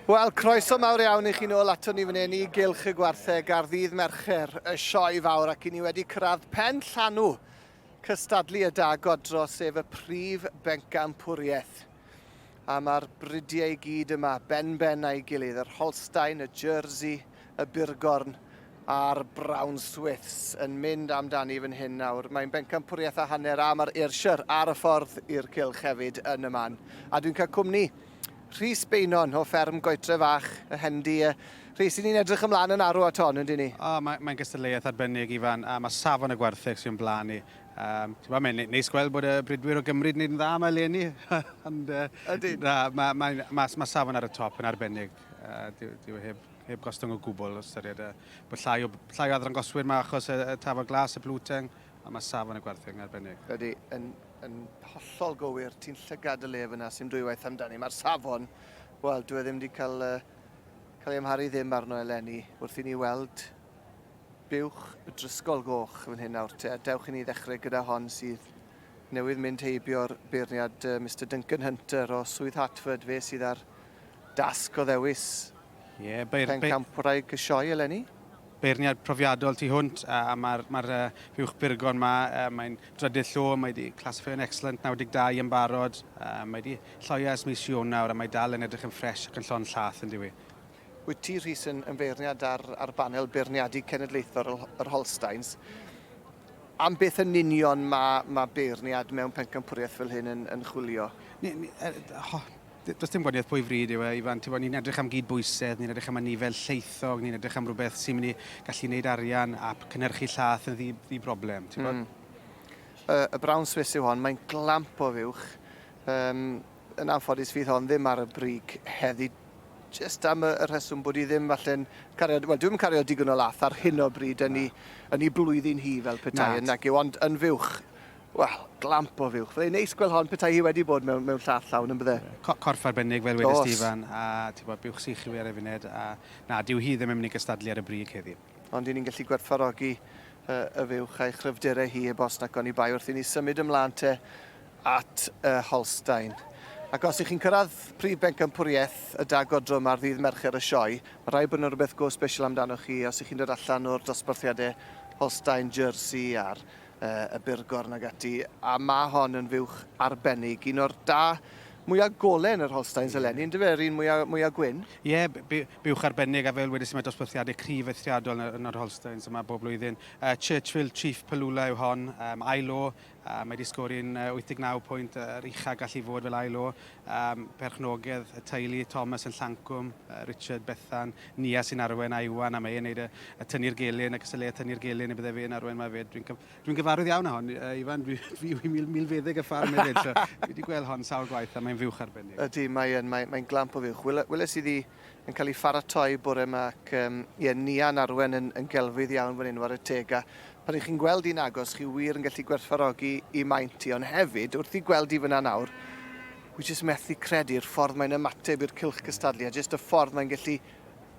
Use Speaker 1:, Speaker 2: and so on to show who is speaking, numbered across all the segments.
Speaker 1: Wel, croeso mawr iawn I chi nôl ato ni fan hyn I gylch y gwartheg ar ddydd Mercher, y sioe fawr, ac I ni wedi cyrraedd Penllanw, cystadlu y dag odro, sef y prif Pencampwriaeth. A mae'r bridiau I gyd yma, ben a'i gilydd, yr Holstein, y Jersey, y Burgorn a'r Brown Swifts yn mynd amdani fan hyn nawr. Mae'n Pencampwriaeth a hanner a mae'r Ayrshire ar y ffordd i'r cylch hefyd yn y man. A dwi'n cael cwmni Rhys Beinon o fferm Goetre Fach, y Hendi. Rhys, ni'n edrych ymlaen yn arw at hon, yndyn ni?
Speaker 2: Mae'n gystadleuaeth arbennig Ifan, a mae safon y gwartheg sy'n blaen ni. Mae'n neis gweld bod y brydwyr o Gymru yn neud yn dda yma eleni. Mae safon ar y top yn arbennig. Dyw heb gostwng o gwbl o ystyried. Bod llai o adrangoswyr yma achos y tafod glas, y blwteng, a mae safon y gwartheg yn arbennig.
Speaker 1: Ydy, yn hollol gywir, ti'n llygad y lef yna sy'n dwywaith amdani. Mae'r safon, wel, dwi ddim wedi cael ei amharu ddim arno eleni wrth I ni weld buwch y drysgol goch fan hyn nawr. Dewch I ni ddechrau gyda hon sydd newydd mynd heibio'r beirniad Mr Duncan Hunter o Swydd Hatford, fe sydd ar dasg o ddewis Pencampwriaeth y sioe eleni.
Speaker 2: Beirniad profiadol tu hwnt, a mae'r buwch Burgon yma, mae'n drydydd llo, mae wedi classifio'n excellent 92 yn barod, mae wedi lloio ers mis Ionawr a mae dal yn edrych yn ffres ac yn llon llath yn diwy.
Speaker 1: Wyt ti Rhys yn beirniad ar banel beirniadu cenedlaethol yr Holsteins. Am beth yn union mae beirniad mewn Pencampwriaeth fel hyn yn chwilio?
Speaker 2: Does dim gwaniaeth pwy fryd yw Ifan. Ni'n edrych am gydbwysedd, ni'n edrych am anifel lleithog, ni'n edrych am rhywbeth sy'n mynd I gallu gwneud arian a cynhyrchu llath yn ddi-broblem.
Speaker 1: Y Brown Swiss yw hon, mae'n glamp o fuwch. Yn anffodus fydd hon ddim ar y brig heddi, just am y rheswm bod I ddim falle'n cario, wel dwi'n cario digon o lath ar hyn o bryd yn I blwyddyn hi fel petai yn nag yw, ond yn fuwch. Wel, glamp o fuwch. Fyddai'n neis gweld hon petai hi wedi bod mewn llath llawn yn bydde.
Speaker 2: Corff arbennig fel wedys Stephen, a buwch sych I ar y funed, a dyw hi ddim yn mynd I gystadlu ar y brig heddi. Ond
Speaker 1: ni'n gallu gwerthfawrogi y fuwch a'i chryfderau hi e bos nac o'n I bai wrth I ni symud ymlaen te at Holstein. Ac os ych chi'n cyrraedd prif Pencampwriaeth y dag odro yma'r ddydd Mercher y sioe, mae rhaid bod yna rhywbeth go special amdano chi os ych chi'n dod allan o'r dosbarthiadau Holstein, Jersey a'r y Burgorn ag ati, a mae hon yn fuwch arbennig, un o'r da mwyaf golau yn yr Holsteins eleni, yn dyfer un mwyaf gwyn?
Speaker 2: Ie, buwch arbennig a fel wedys I mae dosbarthiadau cryf eithriadol yn yr Holsteins yma bob blwyddyn. Churchville Chief Palula yw hon, ILO, mae wedi sgori'n 89 pwynt, yr uchaf gallu fod fel ILO. Perchnogydd, y teulu, Thomas yn Llancwm, Richard Bethan, Nia sy'n arwen a Iwan, a mae e'n neud y tynnu'r gelyn, y cysylltu tynnu'r gelyn y bydde fi yn arwen mae fed. Dwi'n gyfarwydd iawn â hon, Ifan, fi milfeddig y ffarm hefyd, so fi wedi gweld hon sawl gwaith a mae'n fuwch arbennig. Ydy,
Speaker 1: mae'n glamp o fuwch. Weles I ddi yn cael ei pharatoi bore yma ac Nia'n arwen yn gelfydd iawn fan hyn war y teg a pan ych chi'n gweld i'n agos, chi wir yn gallu gwerthfawrogi I maint I, ond hefyd, wrth I gweld I fyna nawr, wi jyst methu credu'r ffordd mae'n ymateb i'r cylch cystadlu, a jyst y ffordd mae'n gallu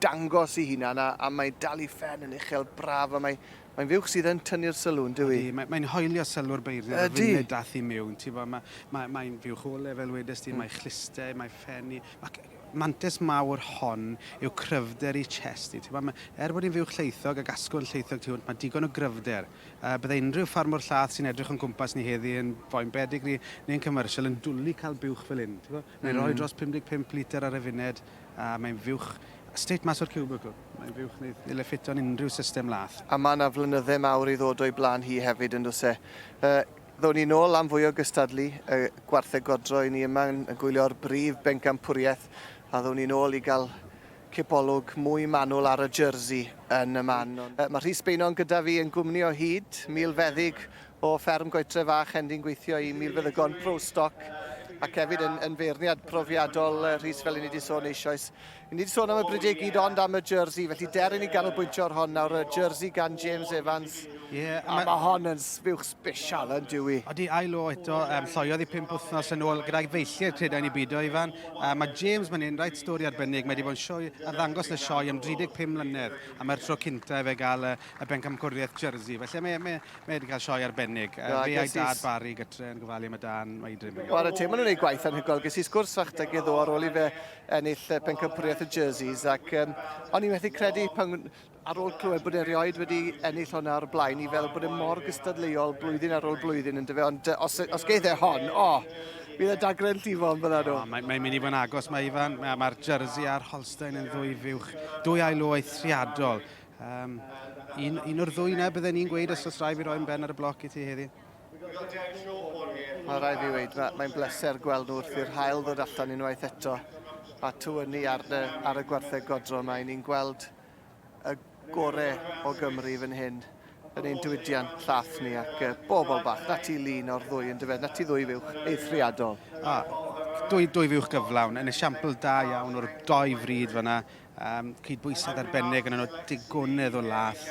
Speaker 1: dangos I hunan, a mae'n dal I phen yn uchel braf, a mae'n fuwch sydd yn tynnu'r sylwn, dwi?
Speaker 2: Mae'n hoelio sylw'r beirniad, y funud dath I mewn. Mae'n fuwch o lefel wedys ti, mae'n chlistau, mae'n ffenni. Mantes mawr hon yw cryfder I chest I. Bod hi'n fuwch lleithog ac asgwrn lleithog tu hwnt, mae digon o gryfder. Bydde unrhyw ffarmwr llath sy'n edrych yn gwmpas ni heddi yn foen bedigri neu'n commercial yn dwlu cael buwch fel hyn. Mae'n rhoi dros 55 litr ar y funed a mae'n fuwch straight mas o'r cubicle. Mae'n fuwch neu ffit o'n unrhyw system lath.
Speaker 1: A mae yna flynyddau mawr I ddod o'i blaen hi hefyd yn dod e. Ddown ni nôl am fwy o gystadlu, gwartheg odro I ni yma yn gwylio'r brif Pencampwriaeth, a ddown ni nôl I gael cipolwg mwy manwl ar y Jersey yn y man. Mae Rhys Beinon gyda fi yn gwmni o hyd, milfeddig o fferm Goetre Fach, Hendi'n gweithio I milfeddygon pro stoc, ac hefyd yn feirniad profiadol Rhys fel I ni wedi sôn eisoes. I ni wedi sôn am y brydau gyd ond am y Jersey, felly derin I ganolbwyntio ar hon nawr, y Jersey gan James Evans. A mae hon yn fuwch sbesial yn dwi.
Speaker 2: Odi ILO eto, lloiodd I 5 wythnos yn ôl gyda'i feilliau creda'n I bido, Ifan. Mae James mae'n un rhaid stori arbennig, mae wedi bod yn sioe a ddangos y sioe am 35 mlynedd, a mae'r tro cynta fe gael y Pencampwriaeth Jersey. Felly mae wedi cael sioe arbennig. Fe a'i dad Barry gytre yn gofalu am y dan, mae I drym.
Speaker 1: Wel, te, maen nhw'n gwneud gwaith anhygoel. Ges I sgwrs fach iddo ar ôl I fe ennill Pencampwriaeth y jerseys ac o'n I methu credu pan ar ôl clywed bod erioed wedi ennill hwnna ar blaen I fel bod e mor gystadleuol blwyddyn ar ôl blwyddyn yn dyfe. Ond os geith e hon, bydd y dagren llifon fyna nhw.
Speaker 2: Mae'n mynd I fod yn agos, mae Ifan. Mae'r jersey a'r Holstein yn ddwy fuwch. Dwy ailo eithriadol. Un o'r ddwy na bydden ni'n gweud os oes rai fi roi'n ben ar y bloc I ti heddi.
Speaker 1: Mae rai fi weid, mae'n bleser gweld nhw wrth i'r hael ddod allan unwaith eto. A tywynnu ar y gwartheg godro mae ni'n gweld y gorau o Gymru fan hyn yn ein diwydiant llath ni ac bobl bach. Na ti lun o'r ddwy yn dyfed, na ti ddwy fuwch eithriadol.
Speaker 2: Dwy fuwch gyflawn, yn esiampl da iawn o'r doi fryd fyna. Cydbwysedd arbennig yn nhw digonydd o lath.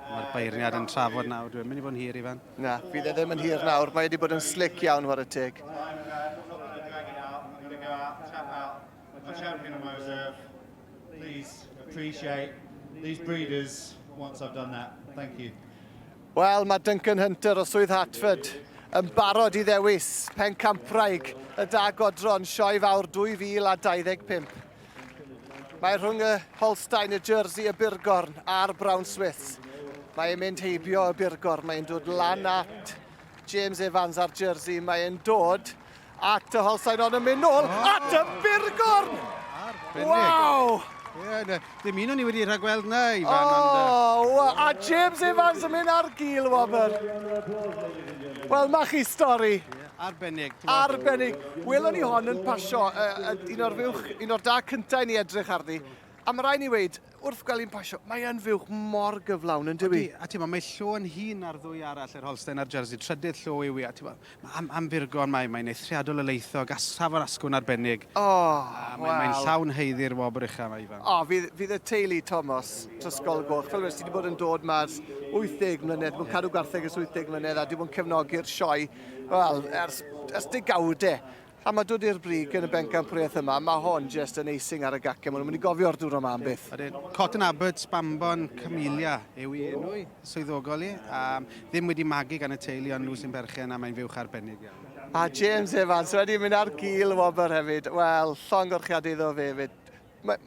Speaker 2: Mae'r beirniad yn trafod nawr, dwi'n mynd I fod yn hir Ifan.
Speaker 1: Na, fydd e ddim yn hir nawr, mae wedi bod yn slick iawn war y teg.
Speaker 3: Please appreciate these breeders once I've done that. Thank you.
Speaker 1: Wel, mae Duncan Hunter o Swydd Hatford yn barod I ddewis Pencampwriaeth y Godro yn Sioe Fawr 2025. Mae rhwng y Holstein, y jersey, y Burgorn a'r Brown Swiss. Mae'n mynd heibio y Burgorn, mae'n dod lan at James Evans ar jersey, mae'n dod at y Holstein ond yn mynd nôl at y Burgorn! Waw!
Speaker 2: Dim un o'n I wedi rhagweld na Ifan.
Speaker 1: A James Evans yn mynd ar gil, Wobr. Wel, ma chi stori.
Speaker 2: Arbennig.
Speaker 1: Arbennig. Welon ni hon yn pasio, un o'r da cyntaf ni edrych arni. A mae rai ni weid, wrth gael un pasio, mae yn fywch mor gyflawn yn dywi.
Speaker 2: A ti'n mae llo yn hun ar ddwy arall yr Holstein a'r jersey, trydydd llo I wi. Am Burgon mae'n eithriadol o leithog, asaf o'r asgwn arbennig. Mae'n llawn heiddi'r wobr uchaf mae Ifan.
Speaker 1: Fydd y teulu Thomas, Trysgol Goch, fel wedi bod yn dod mas 80 mlynedd, mae'n cadw gwartheg ys 80 mlynedd a wedi bod yn cefnogi'r sioe, wel, ers digawdau. A mae dod i'r brig yn y Pencampwriaeth yma, mae hon jyst yn eising ar y gacau. Maen nhw'n mynd I gofio'r dŵr yma am byth.
Speaker 2: Cotton Abbott, Bambon, Camellia yw I enw I, swyddogol I. Ddim wedi magu gan y teulu ond nhw sy'n berchen a mae'n fywch arbennig iawn.
Speaker 1: A James Evans wedi mynd ar gil Wobr hefyd. Wel, llongorchiad iddo fe hefyd. Mae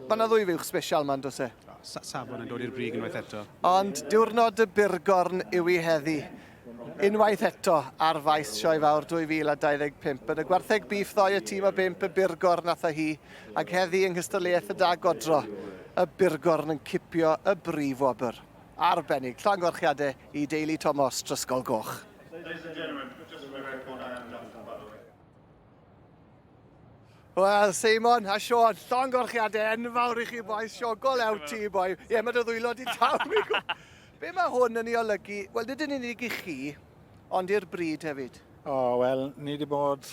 Speaker 1: yna ddwy fywch special ma'n dos e.
Speaker 2: Safon yn dod i'r brig unwaith eto.
Speaker 1: Ond diwrnod y Burgorn yw I heddi. Unwaith eto ar faes Sioe Fawr 2025. Yn y gwartheg bif ddoi y tîm o 5 y Burgorn nath hi, ac heddi yng nghystadleuaeth y Godro, y Burgorn yn cipio y brif wobr. Arbennig, llongorchiadau I deulu Thomas Trysgol Goch. Wel, Simon a Sean, llongorchiadau enfawr I chi boes, siogol ew ti boi. Ie, mae dy ddwylod I taw. Be mae hwn yn ei olygu? Wel, dydyn ni'n unig I chi, ond i'r bryd hefyd.
Speaker 4: Wel, ni wedi bod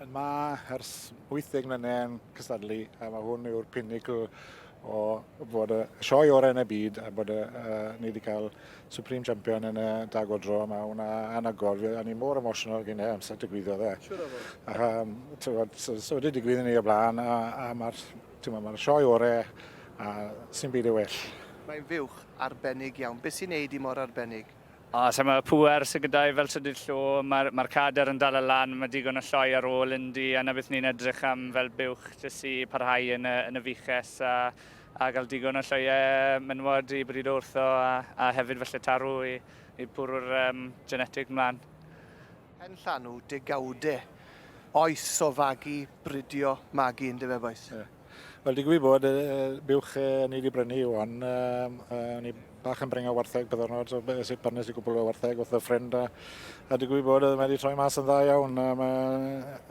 Speaker 4: yma ers 80 mlynedd yn cystadlu, a mae hwn yw'r pinnacle o bod y sioe o'r yn y byd, a bod ni wedi cael Supreme Champion yn y Godro. Mae hwnna anagol, a ni mor emotional gyda amser digwyddodd e. So wedi digwydd ni o blaen, a mae'r sioe orau a sy'n byd I well.
Speaker 1: Mae'n fywch arbennig iawn. Be sy'n neud I mor arbennig?
Speaker 5: So mae pŵer sy'n gyda I fel trydydd llo, mae'r cader yn dal y lan, mae digon o lloi ar ôl yndi, a na beth ni'n edrych am fel buwch jyst I parhau yn y fiches a gael digon o llioau menwod I bryd wrtho a hefyd felly tarw I bwrw'r genetig mlaen.
Speaker 1: Pen llanw, digawdau, oes o fagu, bridio, magu yn dyfe boes?
Speaker 4: Wel, digwydd bod buwch ni wedi brynu wan. Ni bach yn bringo wartheg byddwrnod, so sut barnes I gwbl o wartheg wrth y ffrind. A digwydd bod mae wedi troi mas yn dda iawn.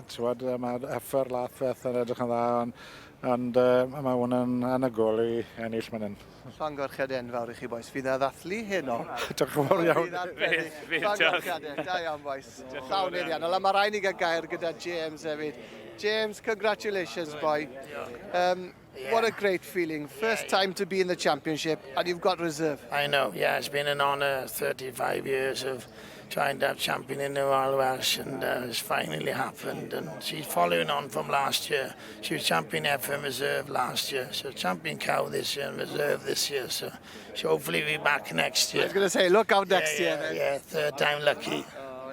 Speaker 4: Mae'r effer lathfeth yn edrych yn dda, ond mae hwn yn anagol I ennill man hyn.
Speaker 1: Llongorchiad enfawr I chi boes. Fydd e ddathlu heno.
Speaker 4: Diolch yn fawr iawn.
Speaker 1: Llongorchiadau, da iawn boes. Llawn iddiannol. A mae rhaid ni gael gair gyda James hefyd. James, congratulations, boy. What a great feeling. First time to be in the championship, and you've got reserve.
Speaker 6: I know, yeah, it's been an honour, 35 years of trying to have champion in the Royal Welsh, and it's finally happened. And she's following on from last year. She was champion FM reserve last year, so champion cow this year and reserve this year. So hopefully be back next year.
Speaker 1: I was going to say, look out next year then.
Speaker 6: Yeah, third time lucky.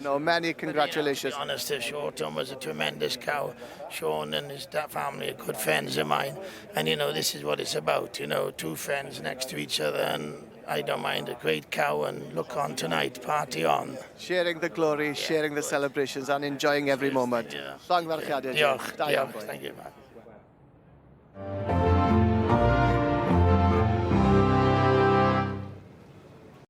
Speaker 1: No, many congratulations.
Speaker 6: To be honest, Shorton was a tremendous cow. Sean and his family are good friends of mine. And, you know, this is what it's about, you know, two friends next to each other. And I don't mind a great cow and look on tonight, party on.
Speaker 1: Sharing the glory, sharing the celebrations and enjoying every moment.
Speaker 6: Yeah.
Speaker 1: Llongfarchiadau.
Speaker 6: Diolch, thank you, man.